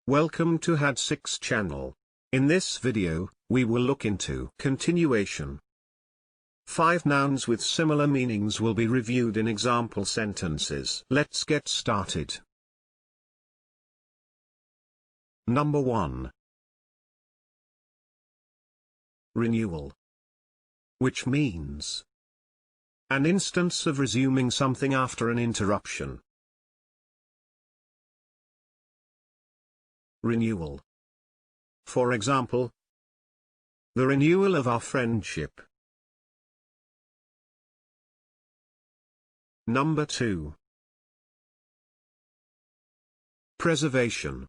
Welcome to had6 channel. In this video, we will look into continuation. 5 nouns with similar meanings will be reviewed in example sentences. Let's get started. Number 1. Renewal. Which means an instance of resuming something after an interruption. Renewal. For example, the renewal of our friendship. Number 2. Preservation.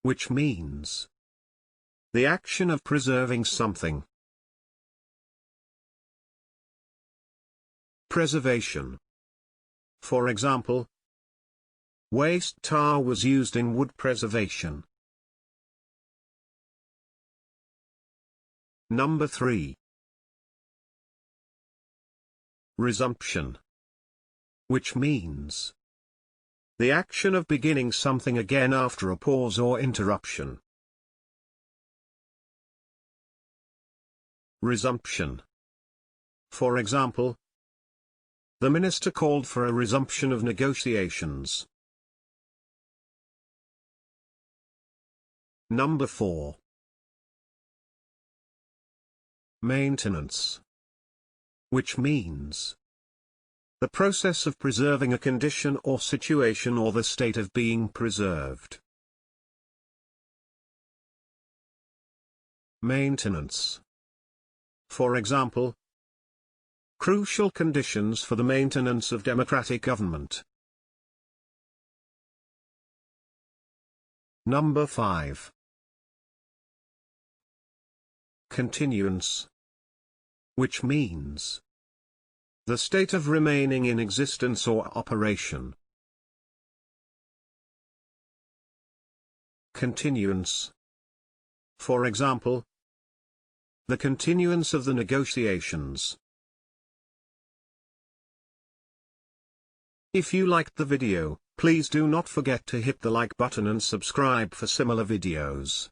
Which means the action of preserving something. Preservation. For example, waste tar was used in wood preservation. Number 3. Resumption. Which means the action of beginning something again after a pause or interruption. Resumption. For example, the minister called for a resumption of negotiations. Number 4. Maintenance. Which means the process of preserving a condition or situation or the state of being preserved. Maintenance. For example, crucial conditions for the maintenance of democratic government. Number 5. Continuance. Which means the state of remaining in existence or operation. Continuance. For example, the continuance of the negotiations. If you liked the video, please do not forget to hit the like button and subscribe for similar videos.